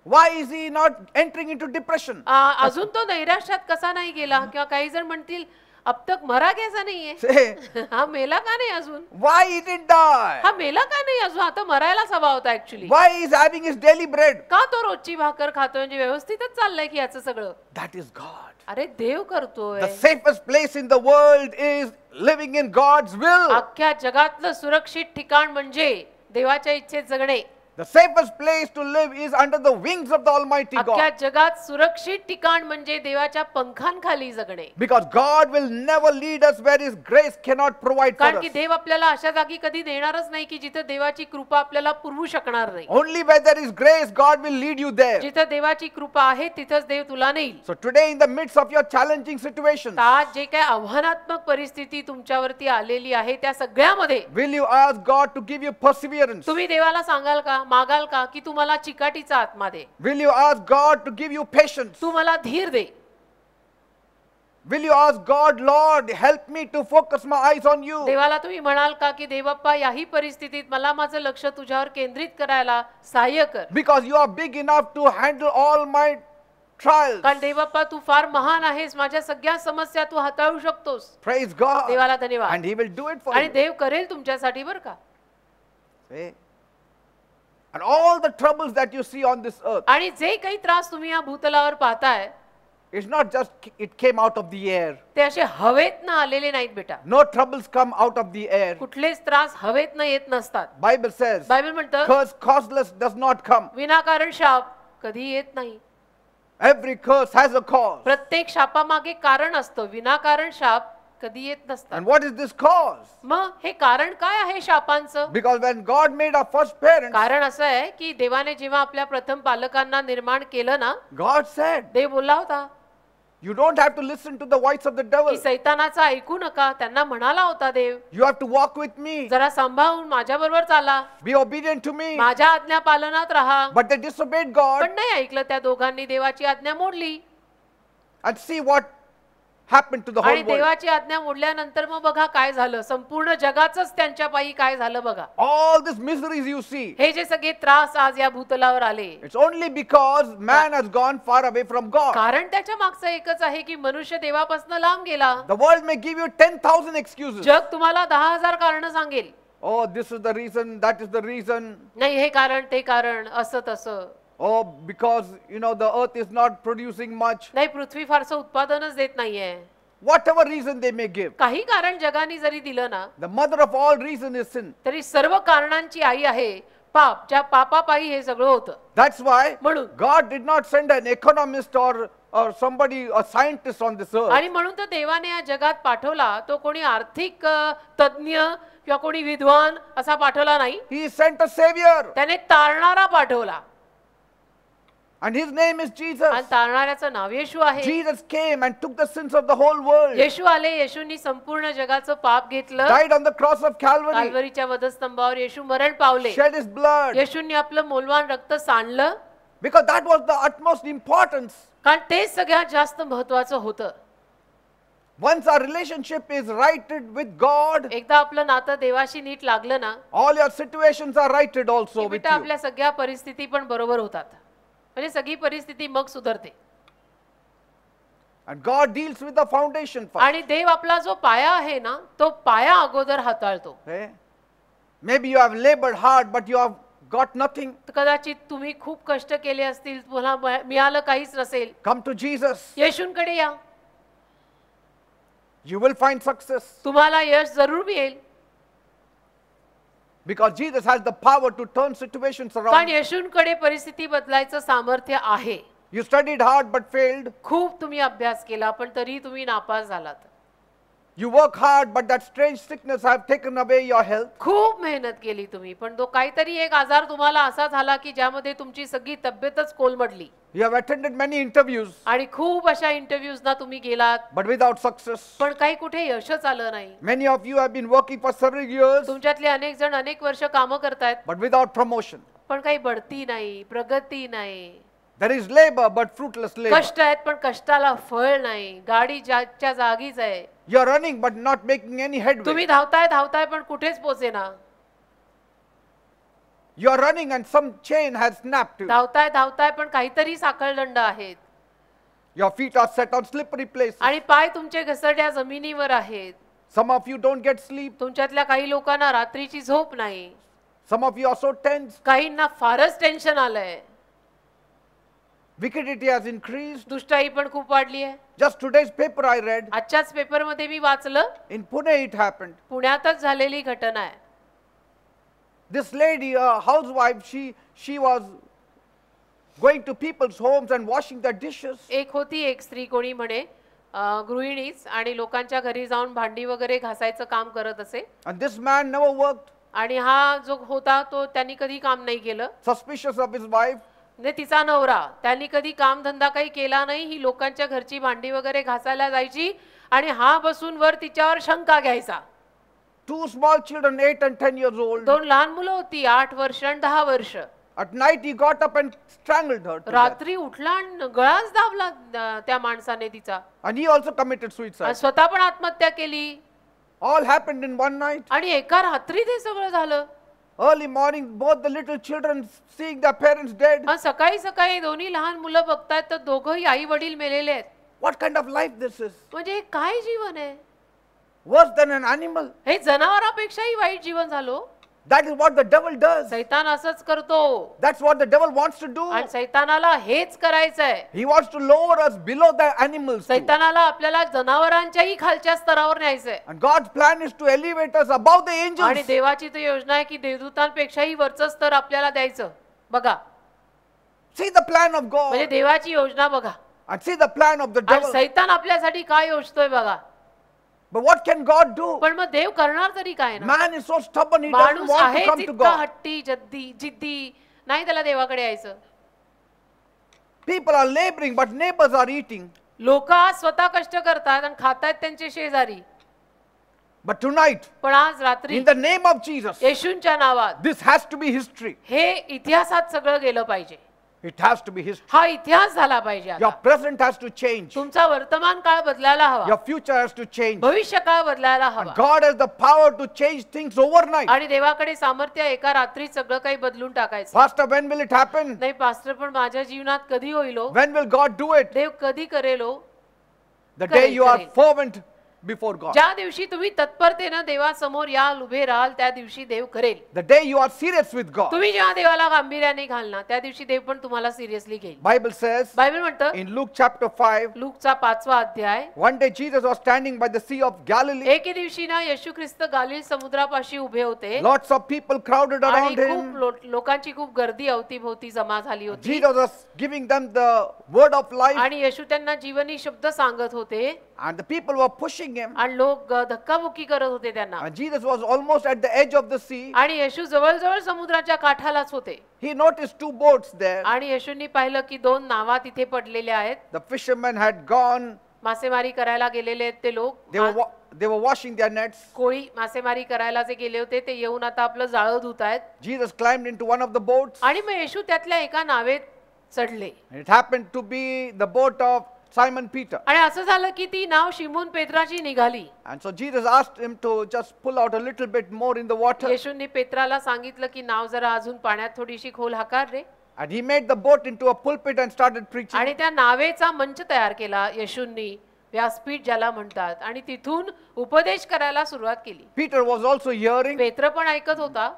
Why is he not entering into depression? अजून तो नैराश्यात कसा नाही गेला. किंवा काही जण म्हणतील अब तक मरा कैसा नाहीये. Say, हा मेला का नाही अजून. why he didn't die? हा मेला का नाही अजून. आता मरायलाच हवा होता actually. Why he is having his daily bread? का तो रोजची भाकर खातोय म्हणजे व्यवस्थितच चाललंय की याचं सगळं. That is God. अरे देव करतोय. The safest place in the world is living in God's will. अख्ख्या जगातलं सुरक्षित ठिकाण म्हणजे देवाच्या इच्छेत जगणे. The safest place to live is under the wings of the Almighty अख्ख्या God. जगात सुरक्षित ठिकाण म्हणजे देवाच्या पंखांखाली जगणे. Because God will never lead us where His grace cannot provide for कारण की us. देव आपल्याला अशा जागी कधी देणारच नाही की जिथे देवाची कृपा आपल्याला पुरवू शकणार नाही. Only where there is grace, God will lead you there. जिथे देवाची कृपा आहे तिथेच देव तुला नेईल. So today in the midst of your challenging situations, आज जे काय आव्हानात्मक परिस्थिती तुमच्यावरती आलेली आहे त्या सगळ्यामध्ये will you ask God to give you perseverance? तुम्ही देवाला सांगाल का, मागाल का की तुम्हाला चिकाटीचा आत्मा दे. Will you ask God to give you patience? तू मला धीर दे. Will you ask God, Lord, help me to focus my eyes on you? देवाला तुम्ही म्हणाल का की देवप्पा याही परिस्थितीत मला माझं लक्ष तुझ्यावर केंद्रित करायला सहाय्य कर. Because you are big enough to handle all my trials. कारण देवप्पा तू फार महान आहेस, माझ्या सगळ्या समस्या तू हाताळू शकतोस. Praise God. देवाला धन्यवाद. And He will do it for आणि you. देव करेल तुमच्यासाठी बरं का. See? And all the troubles that you see on this earth, आणि जे काही त्रास तुम्ही या भूतलावर पाहताय It's not just it came out of the air. ते असे हवेतनं आलेले नाहीत बेटा. No troubles come out of the air. कुठलेच त्रास हवेतनं येत नसतात. Bible says, बायबल म्हणतं curse causeless does not come. विनाकारण शाप कधी येत नाही. Every curse has a cause. प्रत्येक शापामागे कारण असतं. विनाकारण शाप कधी येत नसतात. And what is this cause? मग हे कारण काय आहे शापांचं? Because when God made our first parents, कारण असं आहे की देवाने जेव्हा आपल्या प्रथम पालकांना निर्माण केलं ना, God said, देव बोलला होता you don't have to listen to the voice of the devil. की सैतानाचं ऐकू नका. त्यांना म्हणाला होता देव, You have to walk with me. जरा सांभाळून माझ्या बरोबर चाला, Be obedient to me. माझ्या आज्ञा पालनात राहा. But they disobeyed God. पण नाही ऐकलं. त्या दोघांनी देवाची आज्ञा मोडली. And see what happened to the आणि whole world. देवाची आज्ञा मोडल्यानंतर मग बघा काय झालं. संपूर्ण जगाचंच त्यांच्या पायी काय झालं बघा. All these miseries you see, हे जे सगळे त्रास आज या भूतलावर आले, it's only because man has gone far away from God. कारण त्याच्या मागचं एकच आहे की मनुष्य देवापासून लांब गेला. The world may give you 10,000 excuses. जग तुम्हाला 10,000 कारण सांगेल. Oh, this is the reason, that is the reason. नाही हे कारण ते कारण असं तसं. Oh, because, the earth is not producing much. नाही पृथ्वी फारसं उत्पादनच देत नाहीये. Whatever reason they may give. काही कारण जगाने जरी दिलं ना, The mother of all reason is sin. तरी सर्व कारणांची आई आहे पाप. ज्या पापापायी हे सगळं होतं. That's why म्हणून God did not send an economist or somebody, a scientist on this earth. आणि म्हणून तर देवाने या जगात पाठवला तो कोणी आर्थिक तज्ञ किंवा कोणी विद्वान असा पाठवला नाही. He sent a savior. त्याने तारणारा पाठवला. And his name is Jesus. आणि तारणाऱ्याचं नाव येशू आहे. Jesus came and took the sins of the whole world. येशू आले. येशूंनी संपूर्ण जगाचं पाप घेतलं. Died on the cross of Calvary. काल्वरीच्या वधस्तंभावर येशू मरण पावले. Shed his blood. येशूंनी आपलं मौल्यवान रक्त सांडलं. Because that was the utmost importance. कारण ते सगळ्यात जास्त महत्वाचं होतं. Once our relationship is righted with God, एकदा आपलं नातं देवाशी नीट लागलं ना, all your situations are righted also की with बेटा you. आपल्या सगळ्या परिस्थिती पण बरोबर होतात. म्हणजे सगळी परिस्थिती मग सुधारते. And God deals with the foundation first. आणि देव आपला जो पाया आहे ना, तो पाया अगोदर हाताळतो. Okay? Maybe you have labored hard, but you have got nothing. कदाचित तुम्ही खूप कष्ट केले असतील, तुम्हाला मिळालं काहीच नसेल. Come to Jesus. येशूंकडे या, You will find success. तुम्हाला यश जरूर मिळेल. Because Jesus has the power to turn situations कारण around. येशूंकडे परिस्थिती बदलायचं सामर्थ्य आहे. You studied hard but failed. खूप तुम्ही अभ्यास केला पण तरी तुम्ही नापास झालात. You work hard, but that strange sickness have taken away your health. खूप मेहनत केली तुम्ही पण तो काहीतरी एक आजार तुम्हाला असा झाला की ज्यामध्ये तुमची सगळी तब्येतच कोलमडली. You have attended many interviews, आणि खूप अशा इंटरव्ह्यूजना तुम्ही गेलात but without success. पण काही कुठे यशच आलं नाही. Many of you have been working for several years, तुमच्यातले अनेक जण अनेक वर्ष कामं करतायत but without promotion. पण काही बढती नाही, प्रगती नाही. There is labor, but fruitless labor. कष्ट आहेत पण कष्टाला फळ नाही. गाडी ज्याच्या जागीच आहे. You are running, but not making any headway. तुम्ही धावताय पण कुठेच पोचेना. You are running and some chain has snapped you. धावताय पण काहीतरी साखळदंड आहेत. Your feet are set on slippery places. आणि पाय तुमचे घसरड्या जमिनीवर आहेत. Some of you don't get sleep. तुमच्यातल्या काही लोकांना रात्रीची झोप नाही. Some of you are so tense. काहींना फारच टेन्शन आलंय. Wickedity has increased. दुष्टाई पण खूप वाढली आहे. Just today's paper I read. आजच्याच पेपरमध्ये मी वाचलं. In Pune it happened. पुण्यातच झालेली घटना आहे. This lady, a housewife, she was going to people's homes and washing their dishes. एक होती एक स्त्री कोणी म्हणे गृहिणीच आणि लोकांच्या घरी जाऊन भांडी वगैरे घासायचं काम करत असे. And this man never worked. आणि हा जो होता तो त्यांनी कधी काम नाही केलं. Suspicious of his wife. म्हणजे तिचा नवरा त्यांनी कधी काम धंदा काही केला नाही. ही लोकांच्या घरची भांडी वगैरे घासायला जायची आणि हा बसून वर तिच्यावर शंका घ्यायचा. Two small children, 8 and 10 years old. दोन लहान मुलं होती 8 वर्ष आणि 10 वर्ष. At night he got up and strangled her to death. रात्री उठला आणि गळाच दाबला त्या माणसाने तिचा. And he also committed suicide. आणि स्वतः पण आत्महत्या केली. All happened in one night. आणि एका रात्री ते सगळं झालं. Early morning, both the little children seeing their parents dead. आणि सकाळी सकाळी दोन्ही लहान मुलं बघतायत तर दोघंही आई वडील मेलेले आहेत. What kind of life this is? म्हणजे हे काय जीवन आहे? Worse than an animal. हे जनावरापेक्षाही वाईट जीवन झालं. That is what the devil does. सैतान असंच करतो That's what the devil wants to do. आणि सैतानाला हेच करायचंय. He wants to lower us below the animals too. सैतानाला आपल्याला जनावरांच्याही खालच्या स्तरावर न्यायचंय. And God's plan is to elevate us above the आणि angels. देवाची तर योजना आहे की देवदूतांपेक्षाही वरचं स्तर आपल्याला द्यायचं. बघा, See the plan of म्हणजे God देवाची योजना बघा and see the plan of the आणि devil. सैतान आपल्यासाठी काय योजतोय बघा. But what can God do? पण मग देव करणार तरी काय ना. Man is so stubborn, he doesn't माणूस want to आहे come to जितका God. हट्टी जिद्दी नाही त्याला देवाकडे यायचं. People are laboring, but neighbors are eating. लोक आज स्वतः कष्ट करतात आणि खातायत त्यांचे शेजारी. But tonight, पण आज रात्री in the name of Jesus, येशूंच्या नावात this has to be history. हे इतिहासात सगळं गेलं पाहिजे. It has to be history. हा इतिहास झाला पाहिजे. Your आता present has to change. तुमचा वर्तमान काळ बदलायला हवा. Your future has to change. भविष्य काळ बदलायला हवा. God has the power to change things overnight. आणि देवाकडे सामर्थ्य आहे एका रात्री सगळं काही बदलून टाकायचं. Pastor, when will it happen? नाही पास्टर, पण माझ्या जीवनात कधी होईल हो? When will God do it? देव कधी करेल हो? The day you are करेल. fervent before God. ज्या दिवशी तुम्ही तत्परतेनं देवासमोर याल, उभे राहाल, त्या दिवशी देव करेल. The day you are serious with God. तुम्ही जेव्हा देवाला गांभीर्याने घालणार त्या दिवशी देव पण तुम्हाला सिरियसली घेईल. Bible says बायबल म्हणतं in Luke chapter 5, लूकचा 5वा अध्याय, one day Jesus was standing by the Sea of Galilee. एके दिवशी ना येशू ख्रिस्त गालिल समुद्रापाशी उभे होते Lots of people crowded आणि around him. खूप लोकांची खूप गर्दी अवतीभोवती जमा झाली होती. Jesus was giving them the word of life, आणि येशू त्यांना जीवनी शब्द सांगत होते and the people were pushing him. आणि लोक धक्काबुक्की करत होते त्यांना. And Jesus was almost at the edge of the sea. आणि येशू जवळजवळ समुद्राच्या काठालाच होते. He noticed two boats there. आणि येशूंनी पाहिलं की दोन नावा तिथे पडलेल्या आहेत. The fishermen had gone. मासेमारी करायला गेलेले आहेत ते लोक. They were washing their nets. कोळी मासेमारी करायला जे गेले होते ते येऊन आता आपलं जाळं धुतायत. Jesus climbed into one of the boats. आणि मग येशू त्यातल्या एका नावेत चढले. It happened to be the boat of Simon Peter. आणि असं झालं की ती नाव शिमोन पेत्राची निघाली. And so Jesus asked him to just pull out a little bit more in the water. येशूंनी पेत्राला सांगितलं की नाव जरा अजून पाण्यात थोडीशी खोल हाकार रे. And he made the boat into a pulpit and started preaching. आणि त्या नावेचा मंच तयार केला येशूंनी, व्यासपीठ ज्याला म्हणतात, आणि तिथून उपदेश करायला सुरुवात केली. Peter was also hearing, पेत्र पण ऐकत होता,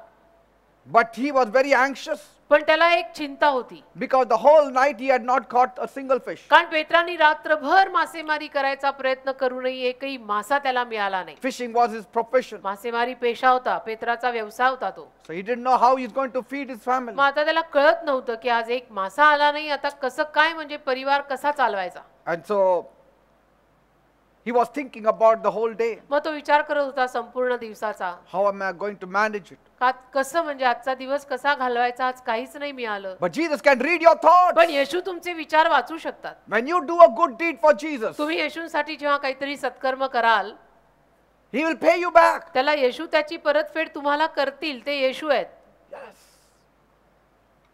but he was very anxious पण त्याला एक चिंता होती. because the whole night he had not caught a single fish. कारण पेत्रांनी रात्रभर मासेमारी करायचा प्रयत्न करूनही एकही मासा त्याला मिळाला नाही. Fishing was his profession. मासेमारी पेशा होता, पेत्राचा व्यवसाय होता तो. So he didn't know how he's going to feed his family. मग आता त्याला कळत नव्हतं की आज एक मासा आला नाही, आता कसं काय, म्हणजे परिवार कसा चालवायचा. And so he was thinking about the whole day. मग तो विचार करत होता संपूर्ण दिवसाचा. How am I going to manage it? का कसं, म्हणजे आजचा दिवस कसा घालवायचा, आज काहीच नाही मिळालं. But Jesus can read your thoughts. पण येशू तुमचे विचार वाचू शकतात. When you do a good deed for Jesus, तुम्ही येशूंसाठी जेव्हा काहीतरी सत्कर्म कराल, he will pay you back. त्याला येशू त्याची परतफेड तुम्हाला करतील. ते येशू आहेत. Yes.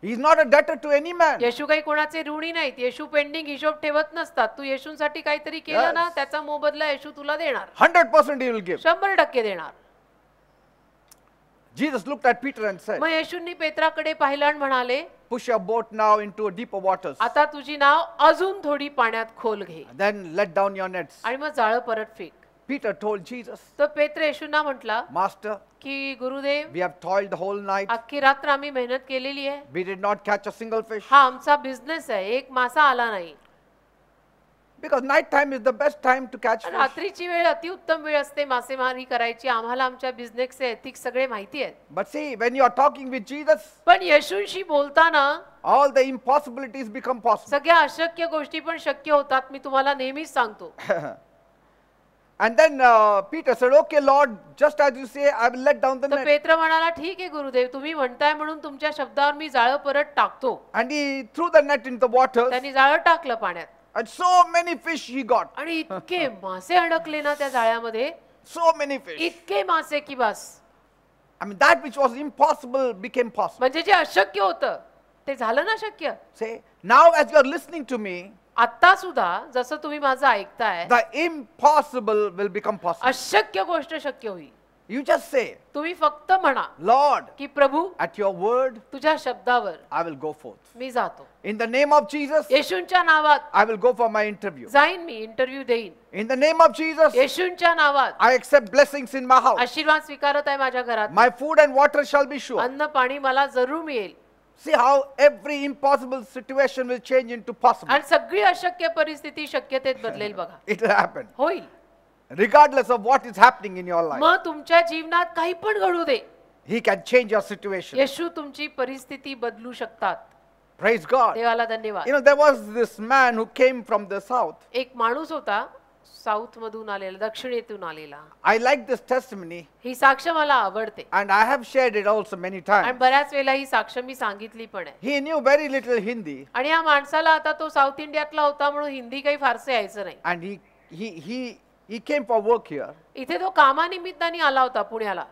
He is not a debtor to any man. येशू काही कोणाचे ऋणी नाहीत. येशू पेंडिंग हिशोब ठेवत नसतात. तू येशूंसाठी काहीतरी केलं ना, Yes. त्याचा मोबदला येशू तुला देणार. 100% he will give. 100% देणार. Jesus looked at Peter and said, मग येशूंनी पेत्राकडे पाहिलं आणि म्हणाले, push your boat now into deeper waters. आता तुझी नाव अजून थोडी पाण्यात खोल घे Then let down your nets. आणि मग जाळं परत फेक. Peter told Jesus, तर पेत्र येशूंना म्हटला Master, की Gurudev, we have toiled the whole night. अख्खी रात्र आम्ही मेहनत केलेली आहे. We did not catch a single fish. हा आमचा बिझनेस आहे, एक मासा आला नाही. Because night time is the best time to catch fish. रात्रीची वेळ अतिउत्तम वेळ असते मासेमारी करायची. आम्हाला आमच्या बिझनेसचे एथिक्स सगळे माहिती आहेत. But see, when you are talking with Jesus, पण येशूंशी बोलताना all the impossibilities become possible. सगळ्या अशक्य गोष्टी पण शक्य होतात. मी तुम्हाला नेहमीच सांगतो. And then Peter said, okay, Lord, just as you say, I will let down the तर net. पेत्र म्हणाला, ठीक आहे गुरुदेव, तुम्ही म्हणताय म्हणून तुमच्या शब्दावर मी जाळं परत टाकतो. And he threw the net into the waters. त्यांनी जाळं टाकलं पाण्यात. And so many fish he got. आणि इतके मासे अडकले ना त्या जाळ्यामध्ये, So many fish. इतके मासे की बस. I mean, that which was impossible became possible. म्हणजे जे अशक्य होतं ते झालं ना शक्य. Say, now as you are listening to me, आता सुद्धा जसं तुम्ही माझं ऐकताय, the impossible will become possible. अशक्य गोष्ट शक्य होईल. You just say, तुम्ही फक्त म्हणा Lord, की प्रभू at your word, तुझ्या शब्दावर I will go forth. मी जातो. In the name of Jesus, येशूंच्या नावात I will go for my interview. जाईन, मी इंटरव्ह्यू देईन. In the name of Jesus, येशूंच्या नावात I accept blessings in my house. आशीर्वाद स्वीकारत आहे माझ्या घरात. My food and water shall be sure. अन्न पाणी मला जरूर मिळेल. See how every impossible situation will change into possible. आणि सगळी अशक्य परिस्थिती शक्यतेत बदलेल बघा. It will happen. होईल. Regardless of what is happening in your life, मग तुमच्या जीवनात काही पण घडू दे, He can change your situation. येशू तुमची परिस्थिती बदलू शकतात. Praise God. देवाला धन्यवाद. You know, there was this man who came from the south. एक माणूस होता साऊथ मधून आलेला, दक्षिणेतून आलेला. I like this testimony, ही साक्ष मला आवडते and I have shared it also many आणि times. बऱ्याच वेळेला ही साक्ष मी सांगितली पण आहे. He knew very little Hindi, आणि या माणसाला आता तो साऊथ इंडियातला होता म्हणून हिंदी काही फारसं यायचं नाही. and he came for work here, इथे तो कामानिमित्ताने आला होता पुण्याला.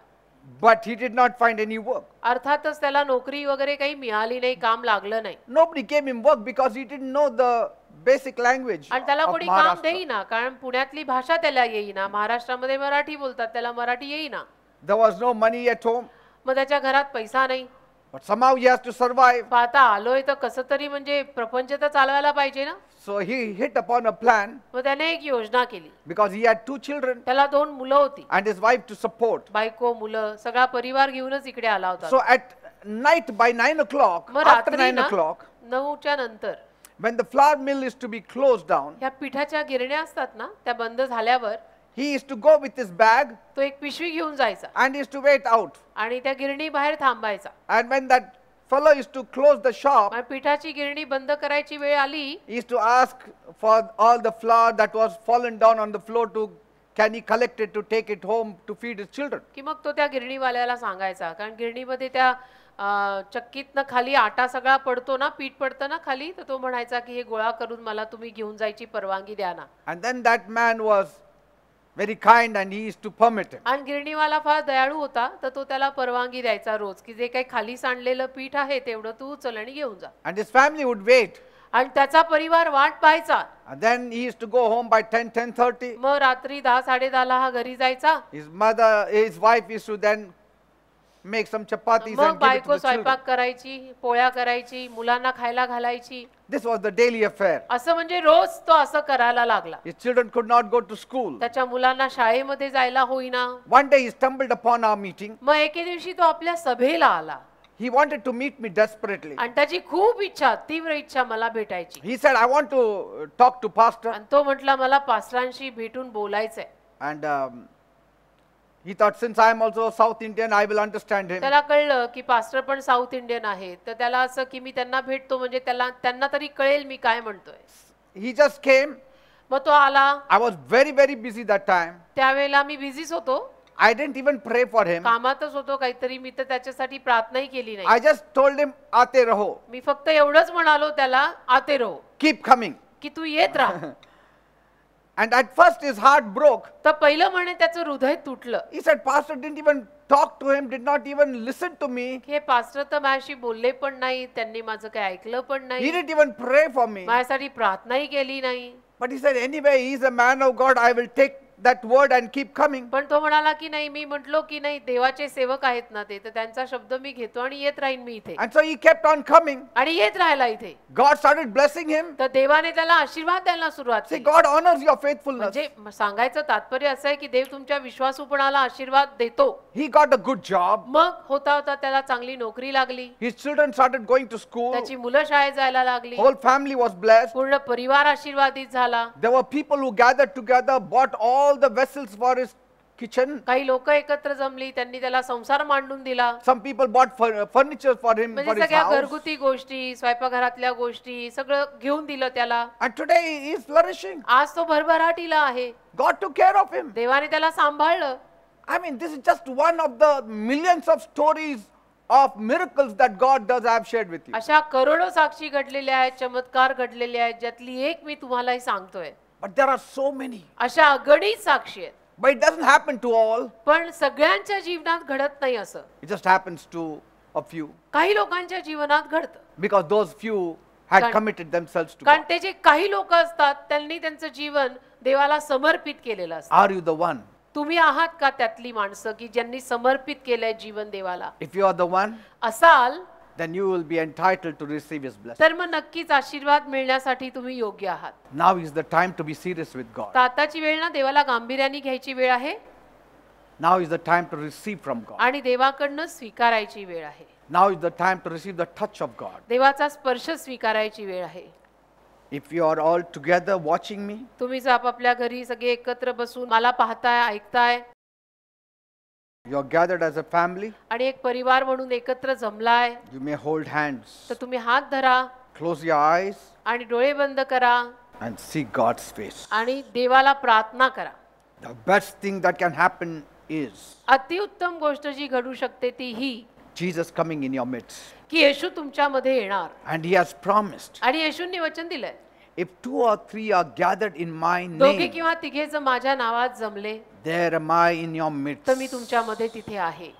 but he did not find any work. अर्थातच त्याला नोकरी वगैरे काही मिळाली नाही, काम लागलं नाही. Nobody gave him work because he didn't know the basic language आणि त्याला of कोणी काम Maharashtra. देईना, कारण पुण्यातली भाषा त्याला येईना. महाराष्ट्रामध्ये मराठी बोलतात, त्याला मराठी येईना. There was no money at home, मग त्याच्या घरात पैसा नाही. but somehow he has to survive. पण आता आलोय तर कसं तरी म्हणजे प्रपंच तर चालवायला पाहिजे ना. So he hit upon a plan मग त्याने एक योजना केली. because he had 2 children त्याला 2 मुलं होती, and his wife to support. बायको मुलं सगळा परिवार घेऊनच इकडे आला होता. So at night by 9 o'clock, मग after रात्री 9 ना o'clock, 9च्या नंतर when the flour mill is to be closed down, ह्या पिठाच्या गिरण्या असतात ना, त्या बंद झाल्यावर he is to go with his bag तो एक पिशवी घेऊन जायचा and is to wait out. आणि त्या गिरणी बाहेर थांबायचा. And when that fellow is to close the shop, आणि पिठाची गिरणी बंद करायची वेळ आली he is to ask for all the flour that was fallen down on the floor to, can he collect it to take it home to feed his children. की मग तो त्या गिरणीवाल्याला सांगायचा, कारण गिरणीमध्ये त्या चक्कीतनं खाली आटा सगळा पडतो ना, पीठ पडतं ना खाली, तर तो म्हणायचा की हे गोळा करून मला तुम्ही घेऊन जायची परवानगी द्या ना. And then that man was very kind and he used to permit him. आणि गिरणीवाला फार दयाळू होता, तर तो त्याला परवानगी द्यायचा रोज की जे काही खाली सांडलेलं पीठ आहे तेवढं तू उचल आणि घेऊन जा. And his family would wait. आणि त्याचा परिवार वाट पाहायचा. And then he used to go home by 10:30. मग रात्री 10-10:30 हा घरी जायचा. His wife used to then make some chapatis मग and give it to बायको the children. स्वयंपाक करायची, पोळ्या करायची, मुलांना खायला घालायची. This was the daily affair. असं म्हणजे रोज तो असं करायला लागला. His children could not go to school. त्याच्या मुलांना शाळेमध्ये जायला होईना. One day he stumbled upon our meeting. मग एके दिवशी तो आपल्या सभेला आला He wanted to meet me desperately. आणि त्याची खूप इच्छा, तीव्र इच्छा मला भेटायची. He said, I want to talk to pastor. आणि तो म्हटला मला पास्टरांशी भेटून बोलायचंय. And he thought, since I am also South Indian, I will understand him. त्याला कळलं की पास्टर पण साऊथ इंडियन आहे, तर त्याला असं की मी त्यांना भेटतो म्हणजे त्यांना तरी कळेल मी काय म्हणतोय. He just came. मग तो आला. I was very, very busy that time. त्यावेळेला मी बिझीच होतो, I didn't even pray for him. कामातच होतो काहीतरी. मी तर त्याच्यासाठी प्रार्थनाही केली I नाही. just told him, Aate raho. मी फक्त एवढंच म्हणालो त्याला, आते रहो, Keep coming. की तू येत राहा. And at first his heart broke. तर पहिलं म्हणे त्याचं हृदय तुटलं. He said, Pastor didn't even talk to him, did not even listen to me. हे पास्टर तर माझ्याशी बोलले पण नाही, त्यांनी माझं काही ऐकलं पण He नाही, didn't even pray for me. माझ्यासाठी प्रार्थनाही केली नाही. But he said, anyway, he's a man of God. I will take that word and keep coming. पण तो म्हणाला की नाही, मी म्हटलो की नाही, देवाचे सेवक आहेत ना ते, तर त्यांचा शब्द मी घेतो आणि येत राहीन मी इथे. And so he kept on coming. आणि येत राहायला इथे. God started blessing him. तर देवाने त्याला आशीर्वाद द्यायला सुरुवात See, केली. God honors your faithfulness. म्हणजे सांगायचं तात्पर्य असं आहे की देव तुमच्या विश्वासूपणाला आशीर्वाद देतो. He got a good job. मग होता होता त्याला चांगली नोकरी लागली. His children started going to school. त्याची मुलं शाळेत जायला लागली. Whole family was blessed. पूर्ण परिवार आशीर्वादित झाला. There were people who gathered together, bought all the vessels for his kitchen. काही लोक एकत्र जमली, त्यांनी त्याला संसार मांडून दिला. Some people bought furniture for him, for म्हणजे his सगळ्या house. घरगुती गोष्टी, स्वयंपाकघरातल्या गोष्टी सगळं घेऊन दिलं त्याला. And today he is flourishing. आज तो भरभराटीला आहे. God took care of him. देवाने त्याला सांभाळलं. I mean, this is just one of the millions of stories of miracles that God does. I have shared with you. अशा करोडो साक्षी घडलेल्या आहेत, चमत्कार घडलेले आहेत, ज्यातली एक मी तुम्हालाही सांगतोय. But there are so many. अशा अगणित साक्षी आहेत. But it doesn't happen to all. पण सगळ्यांच्या जीवनात घडत नाही असं. It just happens to a few. काही लोकांच्या जीवनात घडतं. Because those few had Kan- committed themselves to कारण God. ते जे काही लोक असतात त्यांनी त्यांचं जीवन देवाला समर्पित केलेलं असतं. Are you the one? तुम्ही आहात का त्यातली माणसं की ज्यांनी समर्पित केलंय जीवन देवाला? If you are the one, असाल then you will be entitled to receive His blessing. तर मग नक्कीच आशीर्वाद मिळण्यासाठी तुम्ही योग्य आहात. Now is the time to be serious with God. तर आताची वेळ ना देवाला गांभीर्याने घ्यायची वेळ आहे Now is the time to receive from God. आणि देवाकडनं स्वीकारायची वेळ आहे. Now is the time to receive the touch of God. देवाचा स्पर्श स्वीकारायची वेळ आहे. If you are all together watching me, तुम्ही जर आपापल्या घरी सगळे एकत्र बसून मला पाहताय, ऐकताय you are gathered as a family, आणि एक परिवार म्हणून एकत्र जमलाय, you may hold hands, तर तुम्ही हात धरा close your eyes, आणि डोळे बंद करा and see God's face. आणि देवाला प्रार्थना करा. The best thing that can happen is अतिउत्तम गोष्ट जी घडू शकते ती ही Jesus coming in your midst. की येशू तुमच्यामध्ये येणार. And He has promised, आणि येशूंनी वचन दिलंय, if 2 or 3 are gathered in my दोघे name, किंवा तिघे जर माझ्या नावात जमले there am I in your midst. तर मी तुमच्यामध्ये तिथे आहे.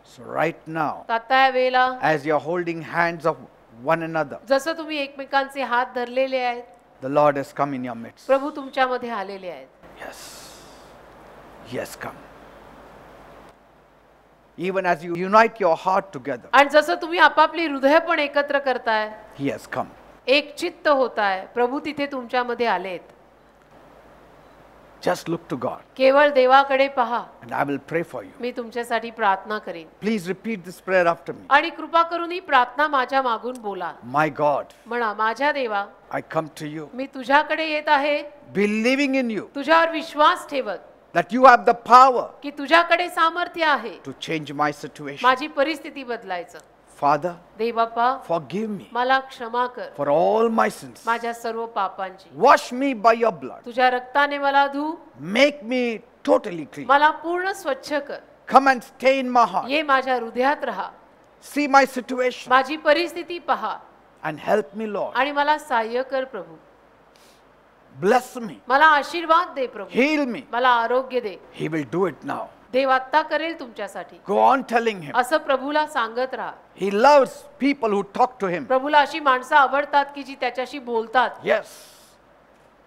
So right now, तर आता या वेळेला as you are holding hands of one another, जसं तुम्ही एकमेकांचे हात धरलेले आहेत, the Lord has come in your midst. प्रभू तुमच्यामध्ये आलेले आहेत. Yes. He has come. Even as you unite your heart together, आणि जसं तुम्ही आपापली हृदय पण एकत्र करताय, He has come. एक चित्त होताय, प्रभू तिथे तुमच्यामध्ये आलेत. Just look to God, केवळ देवाकडे पहा. and I will pray for you. मी तुमच्यासाठी प्रार्थना करेन. Please repeat this prayer after me. आणि कृपा करून ही प्रार्थना माझ्या मागून बोला. My God, म्हणा, माझ्या देवा, I come to you, मी तुझ्याकडे येत आहे, believing in you, तुझ्यावर विश्वास ठेवत that you have the power की तुझ्याकडे सामर्थ्य आहे to change my situation. माझी परिस्थिती बदलायचं. Father, देव बाप्पा, forgive me मला क्षमा कर for all my sins. माझ्या सर्व पापांची. Wash me by your blood. तुझ्या रक्ताने मला धू, Make me totally clean. मला पूर्ण स्वच्छ कर. Come and stay in my heart. ये माझ्या हृदयात राहा, See my situation माझी परिस्थिती पहा and help me, Lord. आणि मला सहाय्य कर प्रभू. Bless me. मला आशीर्वाद दे प्रभू, Heal me. मला आरोग्य दे. He will do it now. देव आत्ता करेल तुमच्यासाठी. Go on telling Him. असं प्रभूला सांगत राहा. He loves people who talk to Him. प्रभूला अशी माणसं आवडतात की जी त्याच्याशी बोलतात. Yes.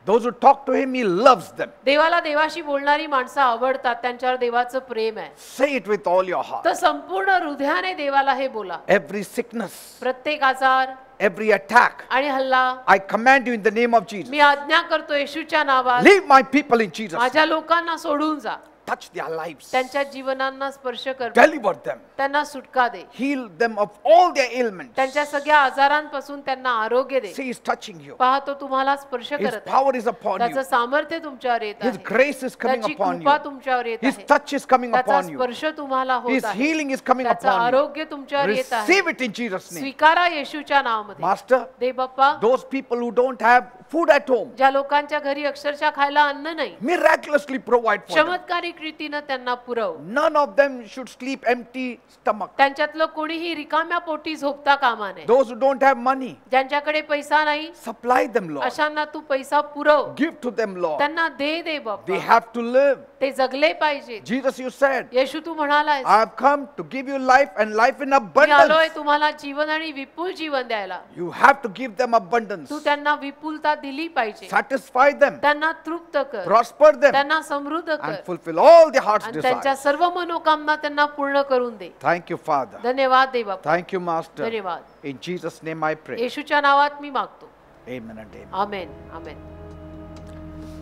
Those who talk to Him, He loves them. देवाला देवाशी बोलणारी माणसं आवडतात, त्यांच्यावर देवाचं प्रेम आहे. Say it with all your heart. तर संपूर्ण हृदयाने देवाला हे बोला. Every sickness, प्रत्येक आजार every attack, आणि हल्ला I command you in the name of Jesus. मी आज्ञा करतो येशूच्या नावात. Leave my people in Jesus. माझ्या लोकांना सोडून जा. Touch their lives. त्यांच्या जीवनांना स्पर्श कर. Deliver them. त्यांना सुटका दे. Heal them of all their ailments. त्यांच्या सगळ्या आजारांपासून त्यांना आरोग्य दे. See, He's touching you. पाहतो तुम्हाला स्पर्श His करत आहे. power is upon त्याचं you. सामर्थ्य तुमच्यावर येत His आहे. grace is coming त्याची upon कृपा you. तुमच्यावर येत His आहे. touch is coming त्याचा upon you. स्पर्श तुम्हाला होत His आहे. healing is coming त्याचं upon you. आरोग्य तुमच्यावर येत आहे. Receive it in Jesus' name. स्वीकारा येशूच्या नावामध्ये. Master, Dev Bappa, those people who don't have food at home, ज्या लोकांच्या घरी अक्षरशः खायला अन्न नाही, miraculously provide for them. चमत्कारिक रीतीनं त्यांना पुरव. None of them should sleep empty stomach. त्यांच्यातलं कोणीही रिकाम्या पोटी झोपता कामा नये. Those who don't have money, ज्यांच्याकडे पैसा नाही, supply them, Lord. अशांना तू पैसा पुरव. Give to them, Lord. त्यांना दे They Bappa. have to live. ते जगले पाहिजे. Jesus, you said, Yeshu Tu म्हणालास, I have come to give you life and life in मी आलोय abundance. तुम्हाला जीवन आणि विपुल जीवन द्यायला. You have to give them abundance. तू त्यांना विपुलता दिली पाहिजे. Satisfy them, त्यांना तृप्त कर, prosper them, त्यांना समृद्ध कर and fulfill all their heart's आणि त्यांच्या desires. सर्व मनोकामना त्यांना पूर्ण करून दे. Thank you, Father. धन्यवाद देव बाप्पा. Thank you, Master. धन्यवाद. In Jesus' name I pray. येशूच्या नावात मी मागतो. Amen and amen. Amen amen.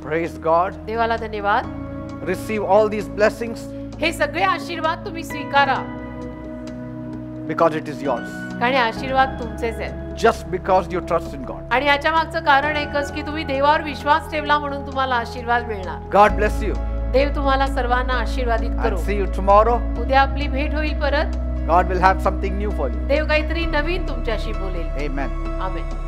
Praise God. देवाला धन्यवाद. Receive all these blessings हे सगळे आशीर्वाद तुम्ही स्वीकारा, because it is yours. कारण हे आशीर्वाद तुमचेच आहेत. Just because you trust in God. आणि याच्या मागचं कारण एकच की तुम्ही देवावर विश्वास ठेवला म्हणून तुम्हाला आशीर्वाद मिळणार. God bless you. देव तुम्हाला सर्वांना आशीर्वादित करो. And see you tomorrow. उद्या आपली भेट होईल परत. God will have something new for you. देव काहीतरी नवीन तुमच्याशी बोलेल. Amen. आमेन.